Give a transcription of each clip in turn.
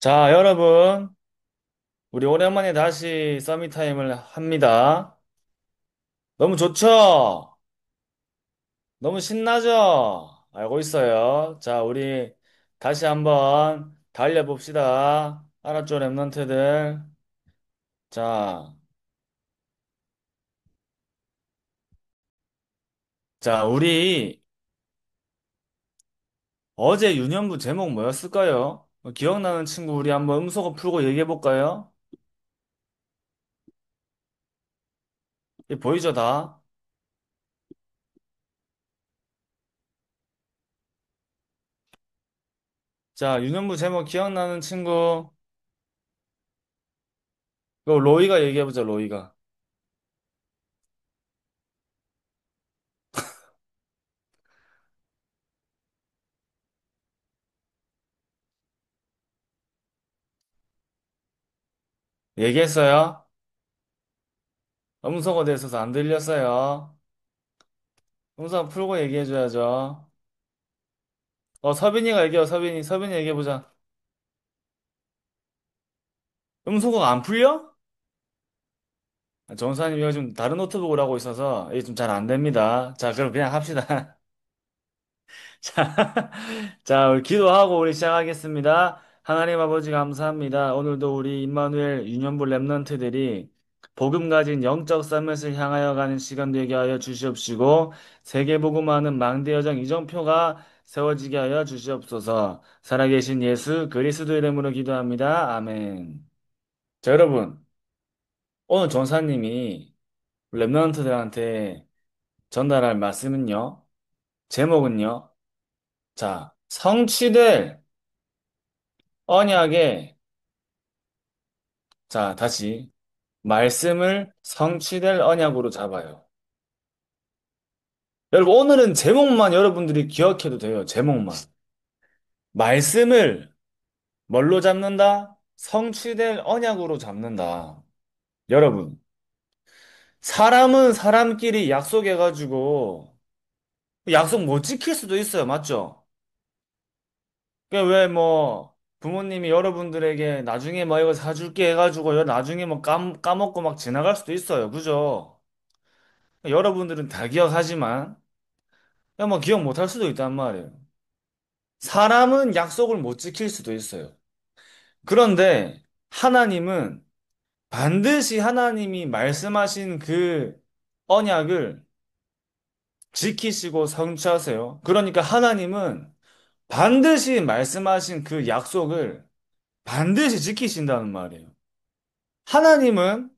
자, 여러분, 우리 오랜만에 다시 서밋 타임을 합니다. 너무 좋죠? 너무 신나죠? 알고 있어요. 자, 우리 다시 한번 달려봅시다. 알았죠, 랩런트들? 자, 우리 어제 유년부 제목 뭐였을까요? 기억나는 친구 우리 한번 음소거 풀고 얘기해볼까요? 보이죠, 다? 자, 유년부 제목 기억나는 친구, 로이가 얘기해보자, 로이가. 얘기했어요? 음소거 돼 있어서 안 들렸어요. 음소거 풀고 얘기해줘야죠. 서빈이가 얘기해, 서빈이. 서빈이 얘기해보자. 음소거가 안 풀려? 정사님 이거 좀 다른 노트북으로 하고 있어서 이게 좀 잘 안 됩니다. 자, 그럼 그냥 합시다. 자, 자, 우리 기도하고 우리 시작하겠습니다. 하나님 아버지 감사합니다. 오늘도 우리 임마누엘 유년부 랩런트들이 복음 가진 영적 서밋을 향하여 가는 시간 되게 하여 주시옵시고 세계 복음하는 망대 여정 이정표가 세워지게 하여 주시옵소서. 살아계신 예수 그리스도 이름으로 기도합니다. 아멘. 자, 여러분, 오늘 전사님이 랩런트들한테 전달할 말씀은요. 제목은요. 자, 성취될 언약의, 자, 다시, 말씀을 성취될 언약으로 잡아요. 여러분, 오늘은 제목만 여러분들이 기억해도 돼요. 제목만. 말씀을 뭘로 잡는다? 성취될 언약으로 잡는다. 여러분, 사람은 사람끼리 약속해가지고, 약속 못 지킬 수도 있어요. 맞죠? 왜 뭐, 부모님이 여러분들에게 나중에 뭐 이거 사줄게 해가지고, 나중에 뭐 까먹고 막 지나갈 수도 있어요. 그죠? 여러분들은 다 기억하지만, 야, 뭐 기억 못할 수도 있단 말이에요. 사람은 약속을 못 지킬 수도 있어요. 그런데 하나님은 반드시 하나님이 말씀하신 그 언약을 지키시고 성취하세요. 그러니까 하나님은 반드시 말씀하신 그 약속을 반드시 지키신다는 말이에요. 하나님은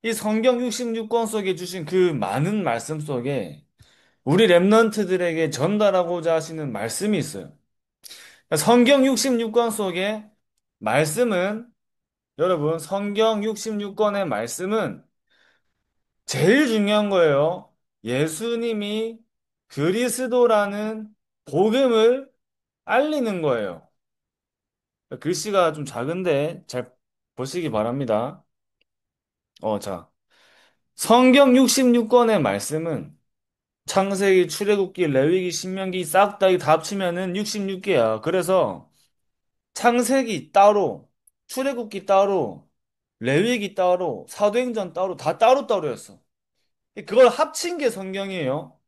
이 성경 66권 속에 주신 그 많은 말씀 속에 우리 랩런트들에게 전달하고자 하시는 말씀이 있어요. 성경 66권 속에 말씀은, 여러분, 성경 66권의 말씀은 제일 중요한 거예요. 예수님이 그리스도라는 복음을 알리는 거예요. 글씨가 좀 작은데 잘 보시기 바랍니다. 자. 성경 66권의 말씀은 창세기, 출애굽기, 레위기, 신명기 싹 다 합치면은 66개야. 그래서 창세기 따로, 출애굽기 따로, 레위기 따로, 사도행전 따로, 다 따로따로였어. 그걸 합친 게 성경이에요.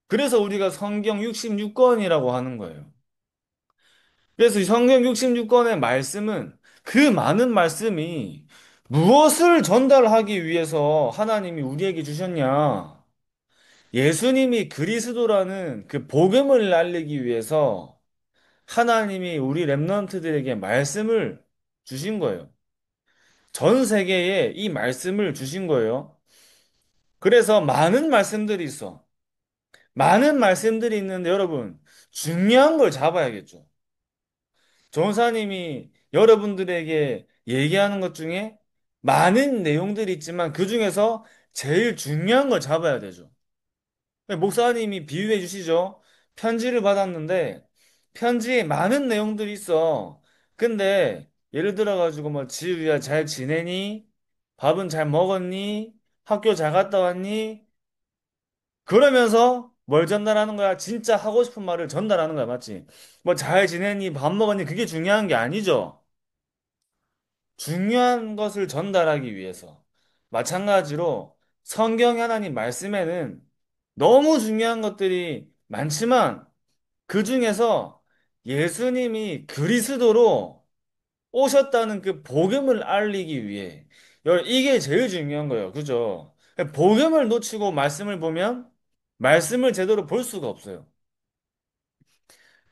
그래서 우리가 성경 66권이라고 하는 거예요. 그래서 이 성경 66권의 말씀은 그 많은 말씀이 무엇을 전달하기 위해서 하나님이 우리에게 주셨냐? 예수님이 그리스도라는 그 복음을 알리기 위해서 하나님이 우리 랩런트들에게 말씀을 주신 거예요. 전 세계에 이 말씀을 주신 거예요. 그래서 많은 말씀들이 있어. 많은 말씀들이 있는데 여러분, 중요한 걸 잡아야겠죠. 전사님이 여러분들에게 얘기하는 것 중에 많은 내용들이 있지만 그 중에서 제일 중요한 걸 잡아야 되죠. 목사님이 비유해 주시죠. 편지를 받았는데 편지에 많은 내용들이 있어. 근데 예를 들어가지고 뭐 지우야 잘 지내니? 밥은 잘 먹었니? 학교 잘 갔다 왔니? 그러면서 뭘 전달하는 거야? 진짜 하고 싶은 말을 전달하는 거야, 맞지? 뭐 잘 지내니, 밥 먹었니? 그게 중요한 게 아니죠. 중요한 것을 전달하기 위해서. 마찬가지로 성경 하나님 말씀에는 너무 중요한 것들이 많지만 그 중에서 예수님이 그리스도로 오셨다는 그 복음을 알리기 위해 이게 제일 중요한 거예요. 그죠? 복음을 놓치고 말씀을 보면 말씀을 제대로 볼 수가 없어요.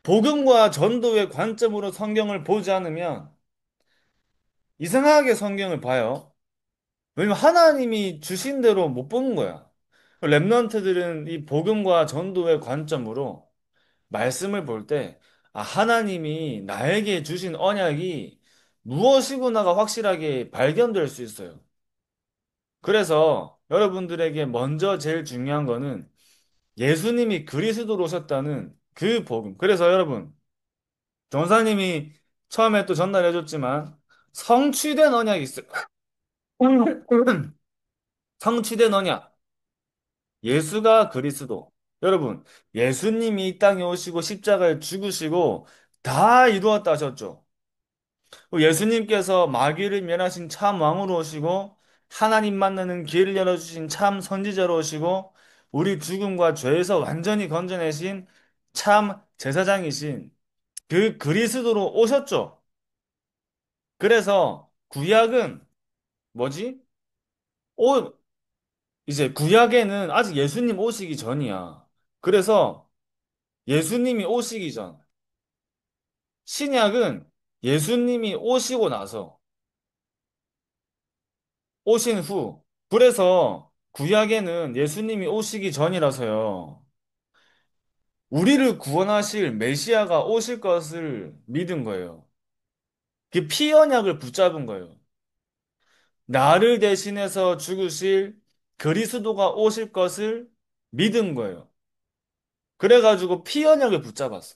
복음과 전도의 관점으로 성경을 보지 않으면 이상하게 성경을 봐요. 왜냐면 하나님이 주신 대로 못 보는 거야. 랩런트들은 이 복음과 전도의 관점으로 말씀을 볼 때, 아, 하나님이 나에게 주신 언약이 무엇이구나가 확실하게 발견될 수 있어요. 그래서 여러분들에게 먼저 제일 중요한 거는 예수님이 그리스도로 오셨다는 그 복음. 그래서 여러분, 전사님이 처음에 또 전달해줬지만 성취된 언약이 있어요. 성취된 언약. 예수가 그리스도. 여러분, 예수님이 이 땅에 오시고 십자가에 죽으시고 다 이루었다 하셨죠. 예수님께서 마귀를 멸하신 참 왕으로 오시고 하나님 만나는 길을 열어주신 참 선지자로 오시고 우리 죽음과 죄에서 완전히 건져내신 참 제사장이신 그 그리스도로 오셨죠. 그래서 구약은 뭐지? 오, 이제 구약에는 아직 예수님 오시기 전이야. 그래서 예수님이 오시기 전, 신약은 예수님이 오시고 나서, 오신 후, 그래서 구약에는 예수님이 오시기 전이라서요. 우리를 구원하실 메시아가 오실 것을 믿은 거예요. 그 피언약을 붙잡은 거예요. 나를 대신해서 죽으실 그리스도가 오실 것을 믿은 거예요. 그래가지고 피언약을 붙잡았어.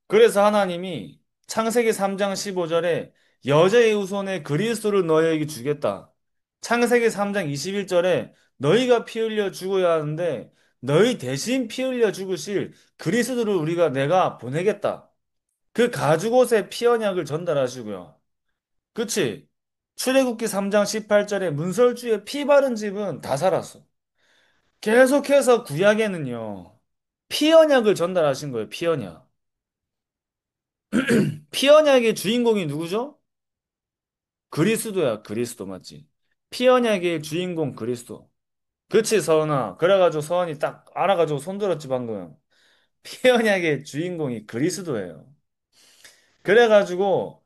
그래서 하나님이 창세기 3장 15절에 여자의 후손에 그리스도를 너희에게 주겠다. 창세기 3장 21절에 너희가 피 흘려 죽어야 하는데 너희 대신 피 흘려 죽으실 그리스도를 내가 보내겠다. 그 가죽옷의 피 언약을 전달하시고요. 그치? 출애굽기 3장 18절에 문설주에 피 바른 집은 다 살았어. 계속해서 구약에는요. 피 언약을 전달하신 거예요. 피 언약. 피 언약의 주인공이 누구죠? 그리스도야, 그리스도 맞지? 피언약의 주인공 그리스도. 그치, 서은아. 그래가지고 서은이 딱 알아가지고 손들었지, 방금. 피언약의 주인공이 그리스도예요. 그래가지고,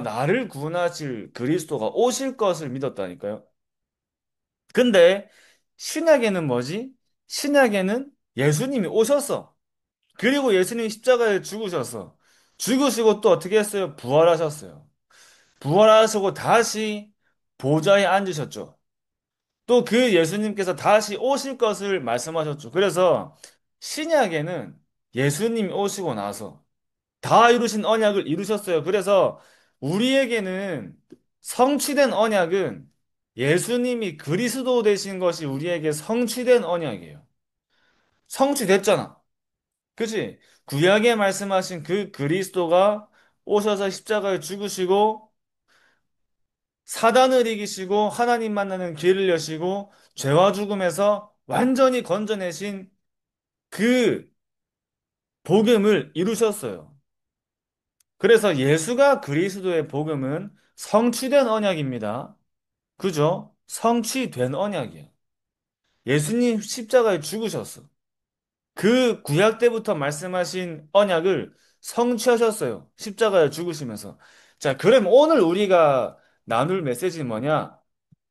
나를 구원하실 그리스도가 오실 것을 믿었다니까요. 근데, 신약에는 뭐지? 신약에는 예수님이 오셨어. 그리고 예수님이 십자가에 죽으셨어. 죽으시고 또 어떻게 했어요? 부활하셨어요. 부활하시고 다시 보좌에 앉으셨죠. 또 그 예수님께서 다시 오실 것을 말씀하셨죠. 그래서 신약에는 예수님이 오시고 나서 다 이루신 언약을 이루셨어요. 그래서 우리에게는 성취된 언약은 예수님이 그리스도 되신 것이 우리에게 성취된 언약이에요. 성취됐잖아. 그치? 구약에 말씀하신 그 그리스도가 오셔서 십자가에 죽으시고 사단을 이기시고 하나님 만나는 길을 여시고 죄와 죽음에서 완전히 건져내신 그 복음을 이루셨어요. 그래서 예수가 그리스도의 복음은 성취된 언약입니다. 그죠? 성취된 언약이에요. 예수님 십자가에 죽으셨어. 그 구약 때부터 말씀하신 언약을 성취하셨어요. 십자가에 죽으시면서. 자, 그럼 오늘 우리가 나눌 메시지는 뭐냐?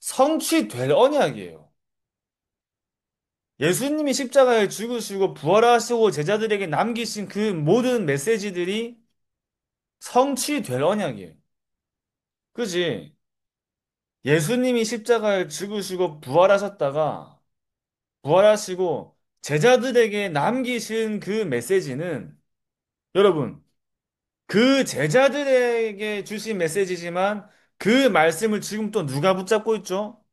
성취될 언약이에요. 예수님이 십자가에 죽으시고 부활하시고 제자들에게 남기신 그 모든 메시지들이 성취될 언약이에요. 그지? 예수님이 십자가에 죽으시고 부활하시고 제자들에게 남기신 그 메시지는 여러분, 그 제자들에게 주신 메시지지만 그 말씀을 지금 또 누가 붙잡고 있죠?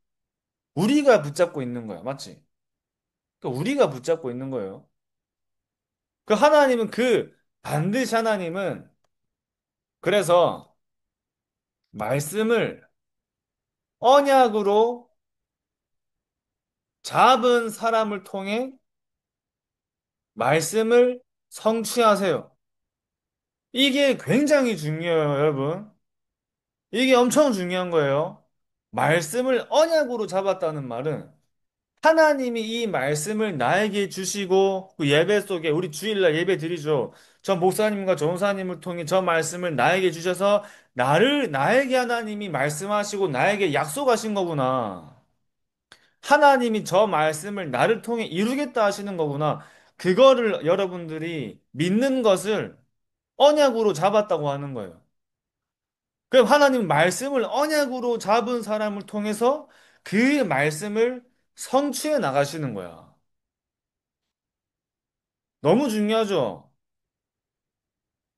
우리가 붙잡고 있는 거야. 맞지? 그러니까 우리가 붙잡고 있는 거예요. 그 하나님은 반드시 하나님은 그래서 말씀을 언약으로 잡은 사람을 통해 말씀을 성취하세요. 이게 굉장히 중요해요, 여러분. 이게 엄청 중요한 거예요. 말씀을 언약으로 잡았다는 말은 하나님이 이 말씀을 나에게 주시고 그 예배 속에 우리 주일날 예배 드리죠. 저 목사님과 전사님을 통해 저 말씀을 나에게 주셔서 나에게 하나님이 말씀하시고 나에게 약속하신 거구나. 하나님이 저 말씀을 나를 통해 이루겠다 하시는 거구나. 그거를 여러분들이 믿는 것을 언약으로 잡았다고 하는 거예요. 그럼 하나님 말씀을 언약으로 잡은 사람을 통해서 그 말씀을 성취해 나가시는 거야. 너무 중요하죠?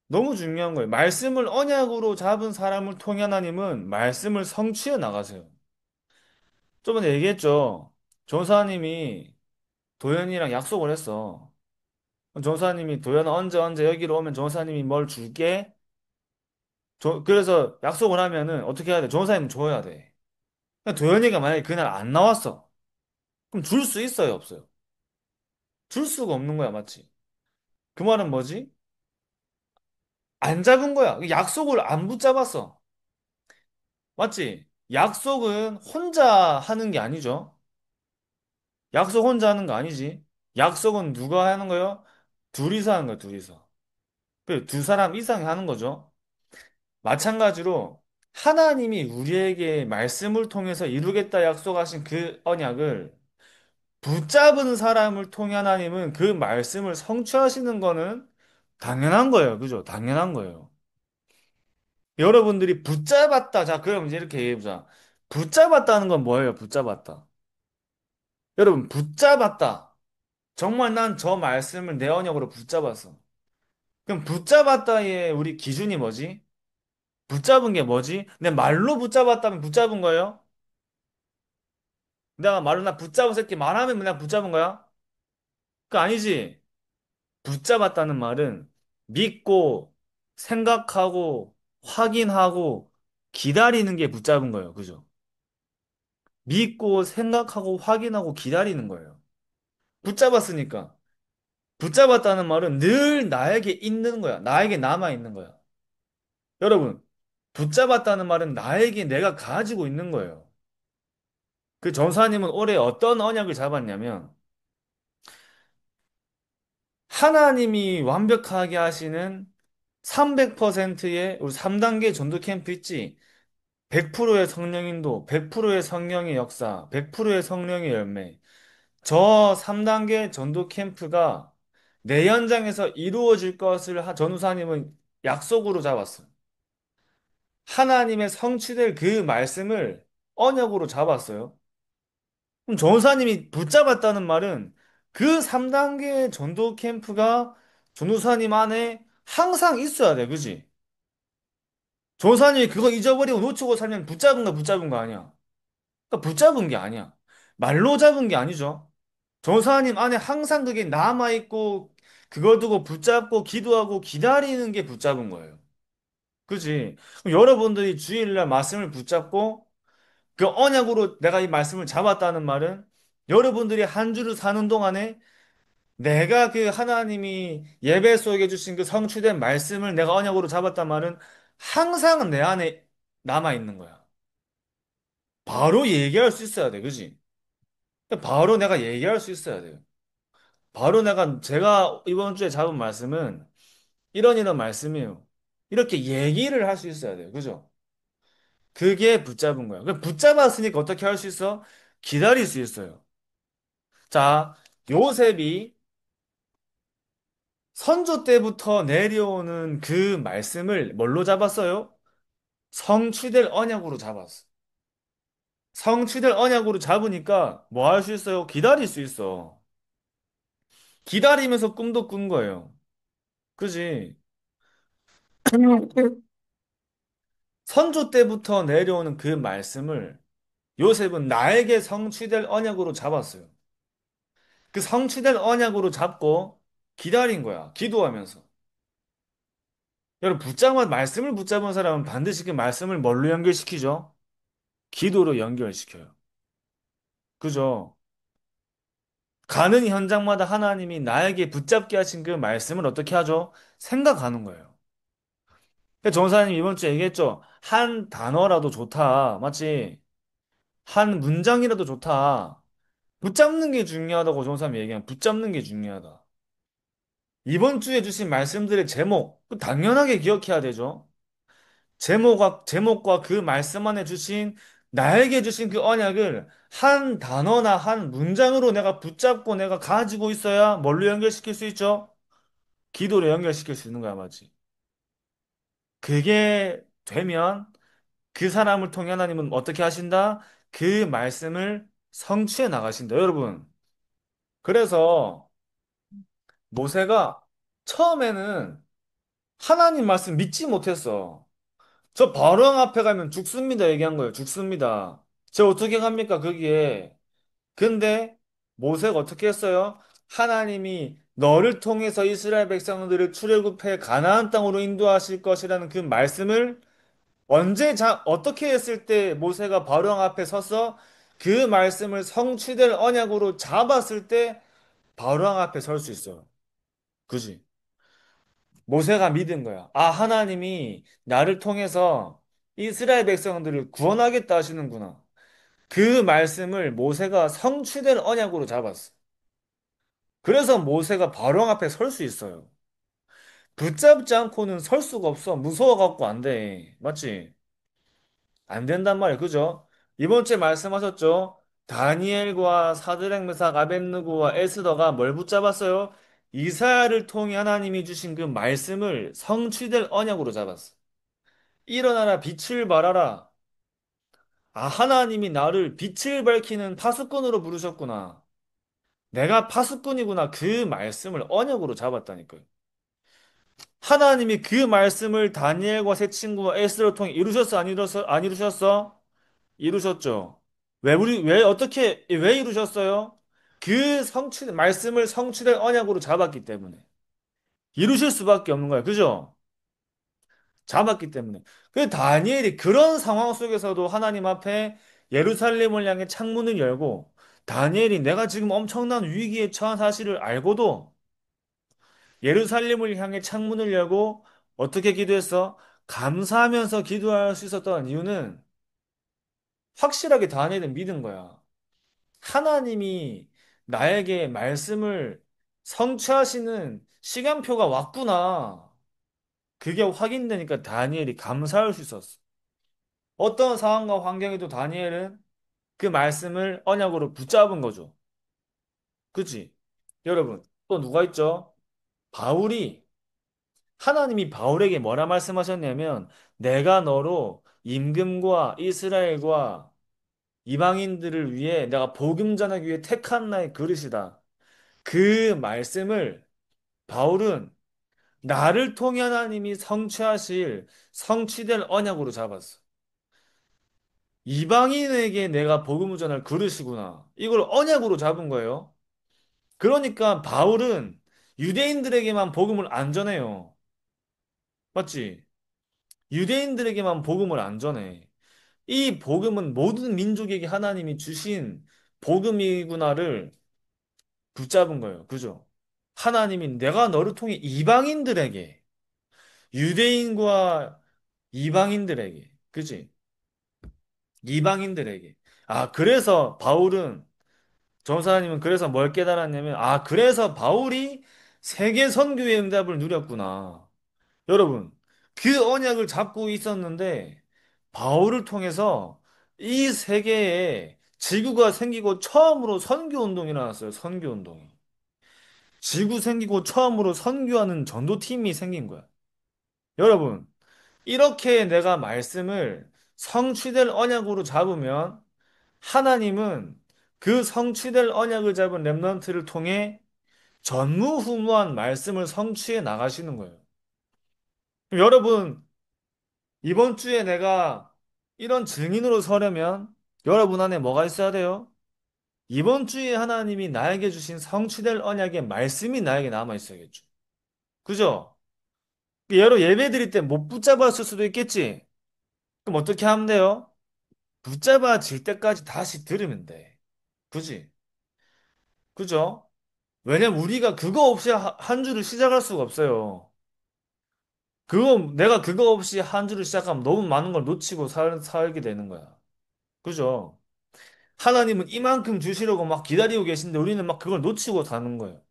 너무 중요한 거예요. 말씀을 언약으로 잡은 사람을 통해 하나님은 말씀을 성취해 나가세요. 저번에 얘기했죠? 전사님이 도현이랑 약속을 했어. 전사님이 도현아 언제 여기로 오면 전사님이 뭘 줄게? 그래서 약속을 하면은 어떻게 해야 돼? 전사님 줘야 돼. 그러니까 도현이가 만약에 그날 안 나왔어. 그럼 줄 수 있어요, 없어요? 줄 수가 없는 거야, 맞지? 그 말은 뭐지? 안 잡은 거야. 약속을 안 붙잡았어. 맞지? 약속은 혼자 하는 게 아니죠. 약속 혼자 하는 거 아니지. 약속은 누가 하는 거요? 둘이서 하는 거야, 둘이서. 두 사람 이상이 하는 거죠. 마찬가지로 하나님이 우리에게 말씀을 통해서 이루겠다 약속하신 그 언약을 붙잡은 사람을 통해 하나님은 그 말씀을 성취하시는 거는 당연한 거예요. 그죠? 당연한 거예요. 여러분들이 붙잡았다. 자, 그럼 이제 이렇게 얘기해보자. 붙잡았다는 건 뭐예요? 붙잡았다. 여러분, 붙잡았다. 정말 난 저 말씀을 내 언역으로 붙잡았어. 그럼 붙잡았다의 우리 기준이 뭐지? 붙잡은 게 뭐지? 내 말로 붙잡았다면 붙잡은 거예요? 내가 말로 나 붙잡은 새끼 말하면 그냥 붙잡은 거야? 그거 아니지. 붙잡았다는 말은 믿고, 생각하고, 확인하고, 기다리는 게 붙잡은 거예요. 그죠? 믿고, 생각하고, 확인하고, 기다리는 거예요. 붙잡았으니까. 붙잡았다는 말은 늘 나에게 있는 거야. 나에게 남아 있는 거야. 여러분, 붙잡았다는 말은 나에게 내가 가지고 있는 거예요. 그 전사님은 올해 어떤 언약을 잡았냐면, 하나님이 완벽하게 하시는 300%의 우리 3단계 전도 캠프 있지? 100%의 성령인도, 100%의 성령의 역사, 100%의 성령의 열매. 저 3단계 전도 캠프가 내 현장에서 이루어질 것을 전우사님은 약속으로 잡았어요. 하나님의 성취될 그 말씀을 언약으로 잡았어요. 그럼 전우사님이 붙잡았다는 말은 그 3단계 전도 캠프가 전우사님 안에 항상 있어야 돼, 그지? 전우사님이 그거 잊어버리고 놓치고 살면 붙잡은 거 아니야. 그러니까 붙잡은 게 아니야. 말로 잡은 게 아니죠. 전사님 안에 항상 그게 남아있고, 그걸 두고 붙잡고, 기도하고, 기다리는 게 붙잡은 거예요. 그지? 그럼 여러분들이 주일날 말씀을 붙잡고, 그 언약으로 내가 이 말씀을 잡았다는 말은, 여러분들이 한 주를 사는 동안에 내가 그 하나님이 예배 속에 주신 그 성취된 말씀을 내가 언약으로 잡았단 말은 항상 내 안에 남아있는 거야. 바로 얘기할 수 있어야 돼. 그지? 바로 내가 얘기할 수 있어야 돼요. 바로 제가 이번 주에 잡은 말씀은 이런 말씀이에요. 이렇게 얘기를 할 수 있어야 돼요. 그죠? 그게 붙잡은 거야. 붙잡았으니까 어떻게 할 수 있어? 기다릴 수 있어요. 자, 요셉이 선조 때부터 내려오는 그 말씀을 뭘로 잡았어요? 성취될 언약으로 잡았어. 성취될 언약으로 잡으니까 뭐 할 수 있어요? 기다릴 수 있어. 기다리면서 꿈도 꾼 거예요. 그지? 선조 때부터 내려오는 그 말씀을 요셉은 나에게 성취될 언약으로 잡았어요. 그 성취될 언약으로 잡고 기다린 거야. 기도하면서. 여러분, 말씀을 붙잡은 사람은 반드시 그 말씀을 뭘로 연결시키죠? 기도로 연결시켜요. 그죠? 가는 현장마다 하나님이 나에게 붙잡게 하신 그 말씀을 어떻게 하죠? 생각하는 거예요. 정사님 이번 주에 얘기했죠? 한 단어라도 좋다. 맞지? 한 문장이라도 좋다. 붙잡는 게 중요하다고 정사님 얘기한 붙잡는 게 중요하다. 이번 주에 주신 말씀들의 제목, 그 당연하게 기억해야 되죠. 제목과 그 말씀 안에 주신, 나에게 주신 그 언약을 한 단어나 한 문장으로 내가 붙잡고 내가 가지고 있어야 뭘로 연결시킬 수 있죠? 기도로 연결시킬 수 있는 거야, 맞지? 그게 되면 그 사람을 통해 하나님은 어떻게 하신다? 그 말씀을 성취해 나가신다. 여러분, 그래서 모세가 처음에는 하나님 말씀 믿지 못했어. 저 바로왕 앞에 가면 죽습니다 얘기한 거예요. 죽습니다. 저 어떻게 갑니까 거기에. 근데 모세가 어떻게 했어요? 하나님이 너를 통해서 이스라엘 백성들을 출애굽해 가나안 땅으로 인도하실 것이라는 그 말씀을 어떻게 했을 때 모세가 바로왕 앞에 서서 그 말씀을 성취될 언약으로 잡았을 때 바로왕 앞에 설 수 있어요. 그지? 모세가 믿은 거야. 아, 하나님이 나를 통해서 이스라엘 백성들을 구원하겠다 하시는구나. 그 말씀을 모세가 성취된 언약으로 잡았어. 그래서 모세가 바로 앞에 설 수 있어요. 붙잡지 않고는 설 수가 없어. 무서워갖고 안 돼. 맞지? 안 된단 말이야. 그죠? 이번 주에 말씀하셨죠? 다니엘과 사드락, 메삭, 아벳느고와 에스더가 뭘 붙잡았어요? 이사야를 통해 하나님이 주신 그 말씀을 성취될 언약으로 잡았어. 일어나라, 빛을 발하라. 아, 하나님이 나를 빛을 밝히는 파수꾼으로 부르셨구나. 내가 파수꾼이구나. 그 말씀을 언약으로 잡았다니까요. 하나님이 그 말씀을 다니엘과 세 친구와 에스더를 통해 이루셨어? 안 이루셨어? 이루셨죠. 왜 이루셨어요? 말씀을 성취될 언약으로 잡았기 때문에. 이루실 수밖에 없는 거야. 그죠? 잡았기 때문에. 그 다니엘이 그런 상황 속에서도 하나님 앞에 예루살렘을 향해 창문을 열고 다니엘이 내가 지금 엄청난 위기에 처한 사실을 알고도 예루살렘을 향해 창문을 열고 어떻게 기도했어? 감사하면서 기도할 수 있었던 이유는 확실하게 다니엘은 믿은 거야. 하나님이 나에게 말씀을 성취하시는 시간표가 왔구나. 그게 확인되니까 다니엘이 감사할 수 있었어. 어떤 상황과 환경에도 다니엘은 그 말씀을 언약으로 붙잡은 거죠. 그치? 여러분, 또 누가 있죠? 바울이, 하나님이 바울에게 뭐라 말씀하셨냐면, 내가 너로 임금과 이스라엘과 이방인들을 위해 내가 복음 전하기 위해 택한 나의 그릇이다. 그 말씀을 바울은 나를 통해 하나님이 성취될 언약으로 잡았어. 이방인에게 내가 복음을 전할 그릇이구나. 이걸 언약으로 잡은 거예요. 그러니까 바울은 유대인들에게만 복음을 안 전해요. 맞지? 유대인들에게만 복음을 안 전해. 이 복음은 모든 민족에게 하나님이 주신 복음이구나를 붙잡은 거예요. 그죠? 하나님이 내가 너를 통해 유대인과 이방인들에게, 그지? 이방인들에게. 아, 그래서 바울은 전사님은 그래서 뭘 깨달았냐면, 아, 그래서 바울이 세계 선교의 응답을 누렸구나. 여러분, 그 언약을 잡고 있었는데, 바울을 통해서 이 세계에 지구가 생기고 처음으로 선교 운동이 일어났어요. 선교 운동이. 지구 생기고 처음으로 선교하는 전도팀이 생긴 거야. 여러분, 이렇게 내가 말씀을 성취될 언약으로 잡으면 하나님은 그 성취될 언약을 잡은 렘넌트를 통해 전무후무한 말씀을 성취해 나가시는 거예요. 그럼 여러분, 이번 주에 내가 이런 증인으로 서려면 여러분 안에 뭐가 있어야 돼요? 이번 주에 하나님이 나에게 주신 성취될 언약의 말씀이 나에게 남아 있어야겠죠. 그죠? 예로 예배 드릴 때 못 붙잡았을 수도 있겠지. 그럼 어떻게 하면 돼요? 붙잡아질 때까지 다시 들으면 돼. 그지? 그죠? 왜냐면 우리가 그거 없이 한 주를 시작할 수가 없어요. 내가 그거 없이 한 주를 시작하면 너무 많은 걸 놓치고 살게 되는 거야. 그죠? 하나님은 이만큼 주시려고 막 기다리고 계신데 우리는 막 그걸 놓치고 사는 거예요.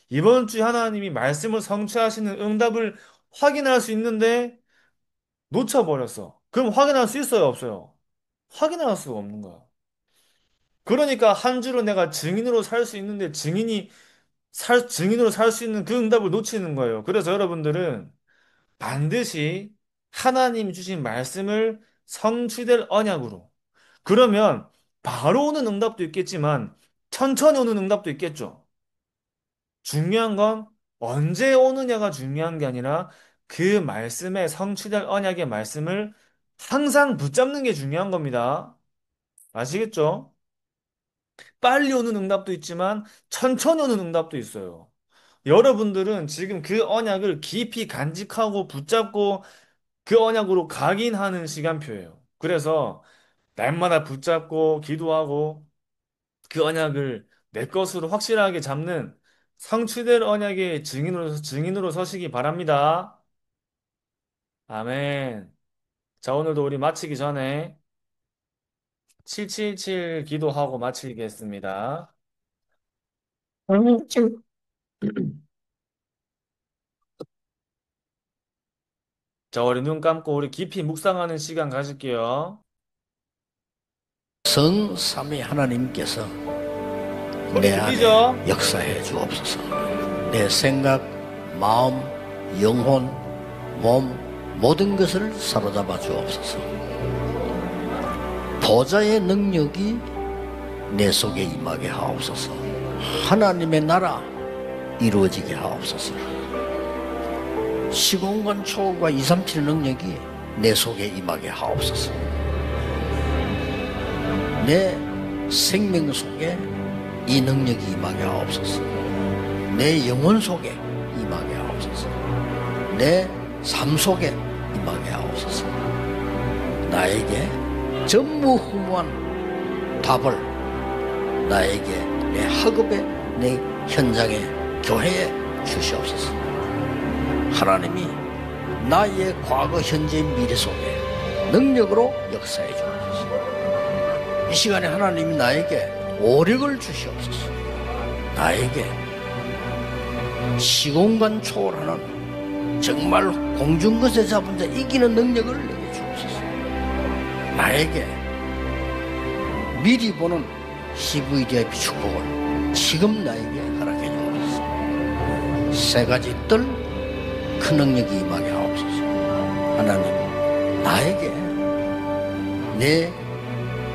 이번 주에 하나님이 말씀을 성취하시는 응답을 확인할 수 있는데 놓쳐버렸어. 그럼 확인할 수 있어요, 없어요? 확인할 수가 없는 거야. 그러니까 한 주로 내가 증인으로 살 수 있는데 증인으로 살 수 있는 그 응답을 놓치는 거예요. 그래서 여러분들은 반드시 하나님 주신 말씀을 성취될 언약으로. 그러면 바로 오는 응답도 있겠지만 천천히 오는 응답도 있겠죠. 중요한 건 언제 오느냐가 중요한 게 아니라 그 말씀에 성취될 언약의 말씀을 항상 붙잡는 게 중요한 겁니다. 아시겠죠? 빨리 오는 응답도 있지만 천천히 오는 응답도 있어요. 여러분들은 지금 그 언약을 깊이 간직하고 붙잡고 그 언약으로 각인하는 시간표예요. 그래서 날마다 붙잡고 기도하고 그 언약을 내 것으로 확실하게 잡는 성취될 언약의 증인으로 서시기 바랍니다. 아멘. 자, 오늘도 우리 마치기 전에 777 기도하고 마치겠습니다. 자, 우리 눈 감고 우리 깊이 묵상하는 시간 가질게요. 성삼위 하나님께서 우리 내 들리죠? 안에 역사해 주옵소서. 내 생각, 마음, 영혼, 몸 모든 것을 사로잡아 주옵소서. 보좌의 능력이 내 속에 임하게 하옵소서. 하나님의 나라 이루어지게 하옵소서. 시공간 초월과 237 능력이 내 속에 임하게 하옵소서. 내 생명 속에 이 능력이 임하게 하옵소서. 내 영혼 속에 임하게 하옵소서. 내 삶 속에 임하게 하옵소서. 나에게 전무후무한 답을 나에게 내 학업에 내 현장에 교회에 주시옵소서. 하나님이 나의 과거 현재 미래 속에 능력으로 역사해 주옵소서. 이 시간에 하나님이 나에게 오력을 주시옵소서. 나에게 시공간 초월하는 정말 공중것에 잡은 자 이기는 능력을 내게 주옵소서. 나에게 미리 보는 CVDIP 축복을 지금 나에게 허락해 주옵소서. 세 가지 뜰 큰 능력이 임하게 하옵소서. 하나님 나에게 내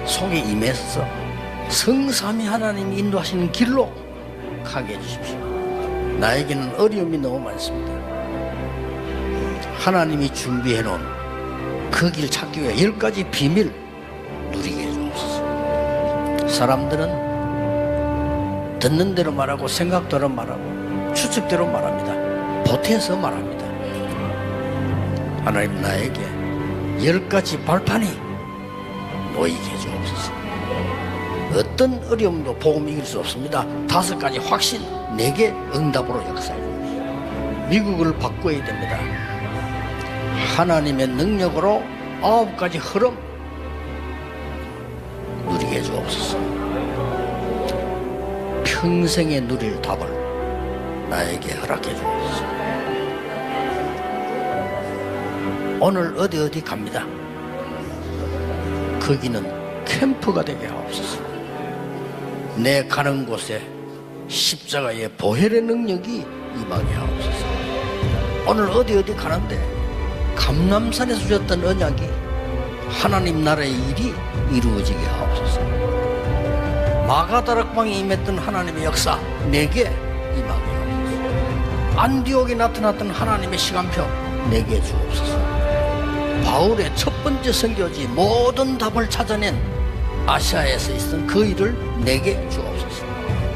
속에 임해서 성삼위 하나님이 인도하시는 길로 가게 해주십시오. 나에게는 어려움이 너무 많습니다. 하나님이 준비해 놓은 그 길 찾기 위해 10가지 비밀 누리게 해주옵소서. 사람들은 듣는 대로 말하고 생각대로 말하고 추측대로 말합니다. 보태서 말합니다. 하나님 나에게 10가지 발판이 놓이게 해주옵소서. 어떤 어려움도 복음 이길 수 없습니다. 5가지 확신 내게 응답으로 역사해 주옵소서. 미국을 바꿔야 됩니다. 하나님의 능력으로 9가지 흐름 누리게 해주옵소서. 평생에 누릴 답을 나에게 허락해 주옵소서. 오늘 어디 갑니다. 거기는 캠프가 되게 하옵소서. 내 가는 곳에 십자가의 보혈의 능력이 임하게 하옵소서. 오늘 어디 가는데 감람산에서 주셨던 언약이 하나님 나라의 일이 이루어지게 하옵소서. 마가다락방에 임했던 하나님의 역사 내게 임하게 하옵소서. 안디옥에 나타났던 하나님의 시간표 내게 주옵소서. 바울의 첫 번째 선교지 모든 답을 찾아낸 아시아에서 있었던 그 일을 내게 주옵소서.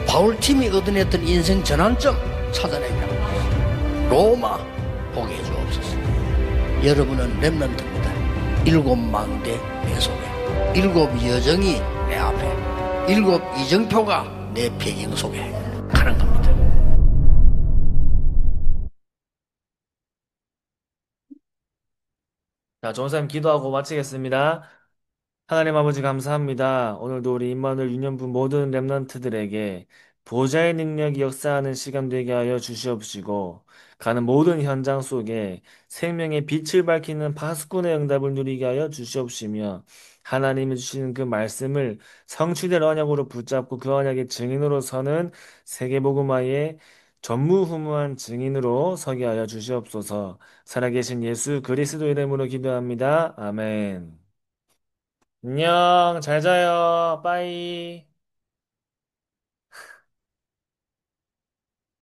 바울팀이 얻어냈던 인생 전환점 찾아내게 하옵소서. 로마 보게 해주옵소서. 여러분은 렘넌트입니다. 일곱 망대 내 속에, 일곱 여정이 내 앞에, 일곱 이정표가 내 배경 속에 가는 겁니다. 자, jon사님 기도하고 마치겠습니다. 하나님 아버지 감사합니다. 오늘도 우리 임마누엘 유년부 모든 렘넌트들에게 보좌의 능력이 역사하는 시간 되게 하여 주시옵시고 가는 모든 현장 속에 생명의 빛을 밝히는 파수꾼의 응답을 누리게 하여 주시옵시며 하나님이 주시는 그 말씀을 성취될 언약으로 붙잡고 그 언약의 증인으로 서는 세계복음화의 전무후무한 증인으로 서게 하여 주시옵소서. 살아계신 예수 그리스도 이름으로 기도합니다. 아멘. 안녕, 잘 자요. 빠이.